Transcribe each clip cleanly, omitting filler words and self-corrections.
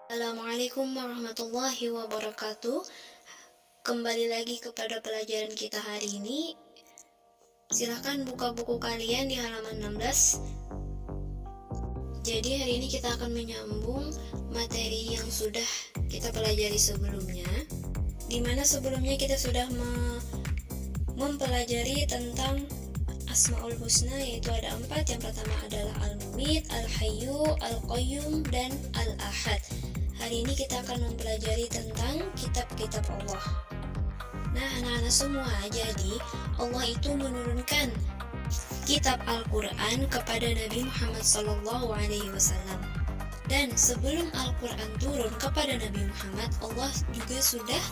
Assalamualaikum warahmatullahi wabarakatuh. Kembali lagi kepada pelajaran kita hari ini. Silahkan buka buku kalian di halaman 16. Jadi hari ini kita akan menyambung materi yang sudah kita pelajari sebelumnya, dimana sebelumnya kita sudah mempelajari tentang Asmaul Husna, yaitu ada 4. Yang pertama adalah Al-Mumit, Al-Hayyu, Al-Qayyum, dan Al-Ahad. Hari ini kita akan mempelajari tentang kitab-kitab Allah. Nah, anak-anak semua, jadi Allah itu menurunkan kitab Al-Quran kepada Nabi Muhammad SAW. Dan sebelum Al-Quran turun kepada Nabi Muhammad, Allah juga sudah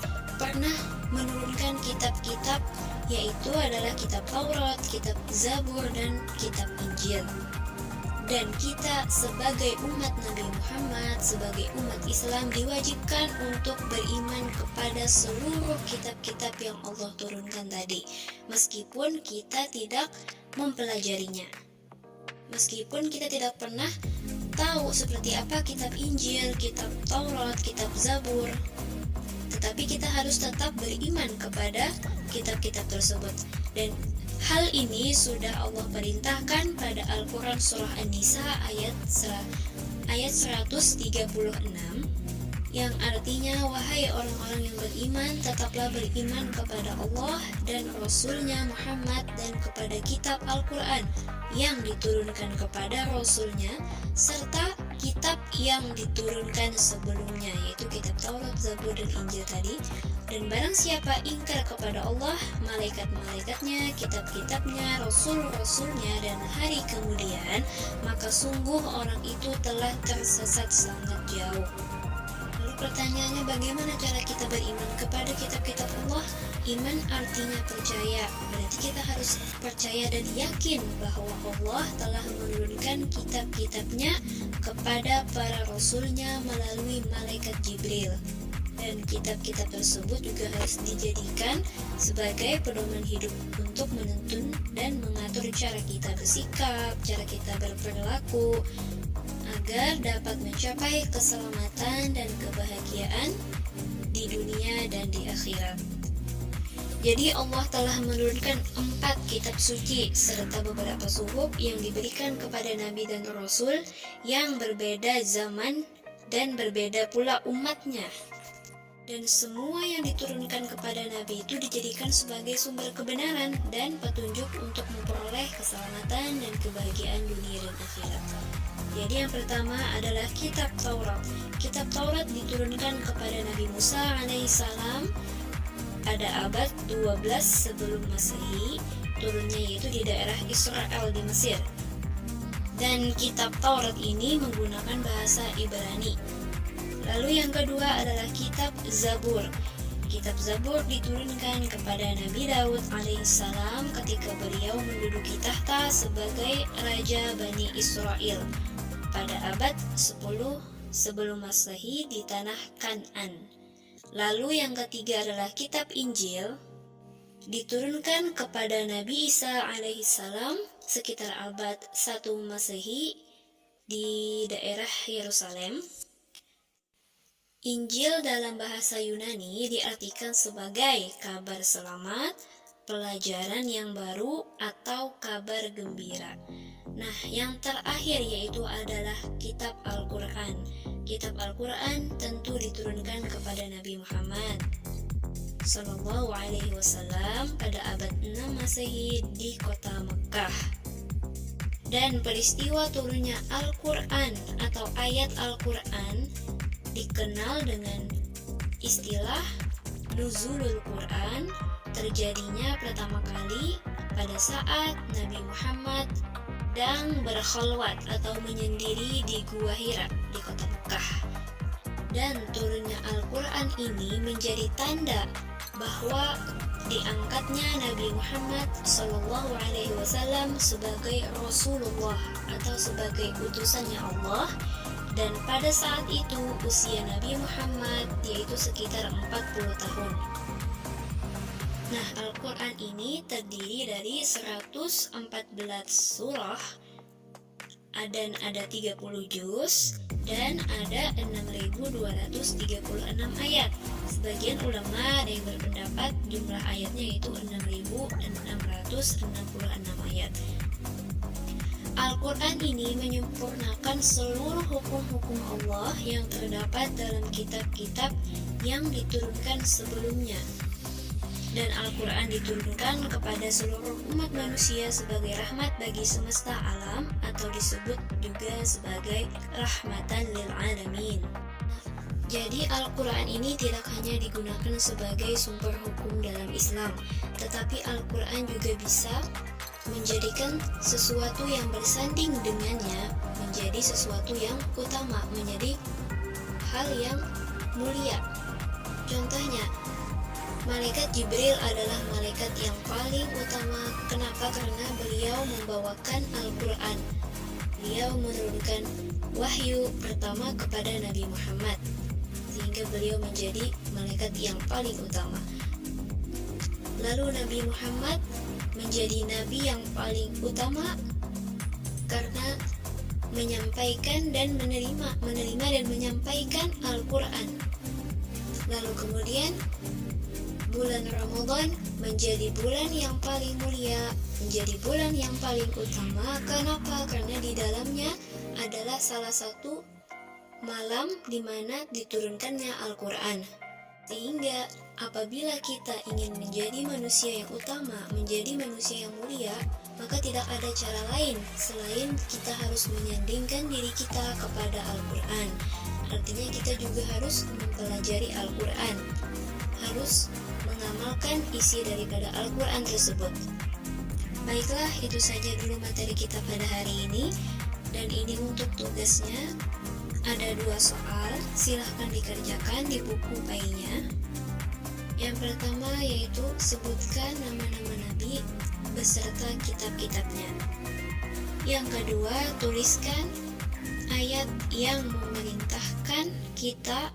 pernah menurunkan kitab-kitab, yaitu adalah kitab Taurat, kitab Zabur, dan kitab Injil. Dan kita sebagai umat Nabi Muhammad, sebagai umat Islam, diwajibkan untuk beriman kepada seluruh kitab-kitab yang Allah turunkan tadi, meskipun kita tidak mempelajarinya, meskipun kita tidak pernah tahu seperti apa kitab Injil, kitab Taurat, kitab Zabur, tetapi kita harus tetap beriman kepada kitab-kitab tersebut. Dan hal ini sudah Allah perintahkan pada Al-Quran Surah An-Nisa ayat 136, yang artinya, wahai orang-orang yang beriman, tetaplah beriman kepada Allah dan Rasulnya Muhammad dan kepada kitab Al-Quran yang diturunkan kepada Rasulnya, serta kitab yang diturunkan sebelumnya, yaitu kitab Taurat, Zabur, dan Injil tadi. Dan barang siapa ingkar kepada Allah, malaikat-malaikatnya, kitab-kitabnya, rasul-rasulnya, dan hari kemudian, maka sungguh orang itu telah tersesat sangat jauh. Lalu pertanyaannya, bagaimana cara kita beriman kepada kitab-kitab Allah? Iman artinya percaya, berarti kita harus percaya dan yakin bahwa Allah telah menurunkan kitab-kitabnya kepada para rasulnya melalui malaikat Jibril. Dan kitab-kitab tersebut juga harus dijadikan sebagai pedoman hidup untuk menuntun dan mengatur cara kita bersikap, cara kita berperilaku, agar dapat mencapai keselamatan dan kebahagiaan di dunia dan di akhirat. Jadi Allah telah menurunkan 4 kitab suci serta beberapa suhuf yang diberikan kepada Nabi dan Rasul yang berbeda zaman dan berbeda pula umatnya. Dan semua yang diturunkan kepada Nabi itu dijadikan sebagai sumber kebenaran dan petunjuk untuk memperoleh keselamatan dan kebahagiaan dunia dan akhirat. Jadi yang pertama adalah kitab Taurat. Kitab Taurat diturunkan kepada Nabi Musa alaihissalam pada abad 12 sebelum Masehi, turunnya yaitu di daerah Israel di Mesir. Dan kitab Taurat ini menggunakan bahasa Ibrani. Lalu yang kedua adalah kitab Zabur. Kitab Zabur diturunkan kepada Nabi Daud alaihissalam ketika beliau menduduki tahta sebagai Raja Bani Israel pada abad 10 sebelum Masehi di tanah Kan'an. Lalu yang ketiga adalah kitab Injil, diturunkan kepada Nabi Isa alaihissalam sekitar abad 1 Masehi di daerah Yerusalem. Injil dalam bahasa Yunani diartikan sebagai kabar selamat, pelajaran yang baru, atau kabar gembira. Nah, yang terakhir yaitu adalah kitab Al-Quran. Kitab Al-Quran tentu diturunkan kepada Nabi Muhammad Sallallahu Alaihi Wasallam pada abad 6 Masehi di kota Mekah. Dan peristiwa turunnya Al-Quran atau ayat Al-Quran dikenal dengan istilah Nuzulul Quran, terjadinya pertama kali pada saat Nabi Muhammad sedang berkhalwat atau menyendiri di Gua Hira di kota Mekah. Dan turunnya Al-Quran ini menjadi tanda bahwa diangkatnya Nabi Muhammad SAW sebagai Rasulullah atau sebagai utusannya Allah. Dan pada saat itu usia Nabi Muhammad yaitu sekitar 40 tahun. Nah, Al-Quran ini terdiri dari 114 surah dan ada 30 juz dan ada 6.236 ayat. Sebagian ulama ada yang berpendapat jumlah ayatnya itu 6.666 ayat. Al-Quran ini menyempurnakan seluruh hukum-hukum Allah yang terdapat dalam kitab-kitab yang diturunkan sebelumnya. Dan Al-Quran diturunkan kepada seluruh umat manusia sebagai rahmat bagi semesta alam, atau disebut juga sebagai rahmatan lil alamin. Jadi Al-Quran ini tidak hanya digunakan sebagai sumber hukum dalam Islam, tetapi Al-Quran juga bisa menjadikan sesuatu yang bersanding dengannya menjadi sesuatu yang utama, menjadi hal yang mulia. Contohnya, malaikat Jibril adalah malaikat yang paling utama. Kenapa? Karena beliau membawakan Al-Quran. Beliau menurunkan wahyu pertama kepada Nabi Muhammad, sehingga beliau menjadi malaikat yang paling utama. Lalu Nabi Muhammad menjadi nabi yang paling utama karena menyampaikan dan menerima dan menyampaikan Al-Quran. Lalu kemudian bulan Ramadan menjadi bulan yang paling mulia, menjadi bulan yang paling utama. Kenapa? Karena di dalamnya adalah salah satu malam di mana diturunkannya Al-Quran. Sehingga apabila kita ingin menjadi manusia yang utama, menjadi manusia yang mulia, maka tidak ada cara lain selain kita harus menyandingkan diri kita kepada Al-Quran. Artinya kita juga harus mempelajari Al-Quran, harus mengamalkan isi daripada Al-Quran tersebut. Baiklah, itu saja dulu materi kita pada hari ini. Dan ini untuk tugasnya. Ada 2 soal, silahkan dikerjakan di buku PAI-nya. Yang pertama yaitu sebutkan nama-nama Nabi beserta kitab-kitabnya. Yang kedua, tuliskan ayat yang memerintahkan kita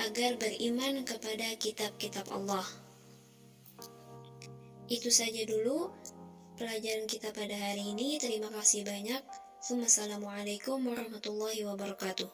agar beriman kepada kitab-kitab Allah. Itu saja dulu pelajaran kita pada hari ini. Terima kasih banyak. Wassalamualaikum warahmatullahi wabarakatuh.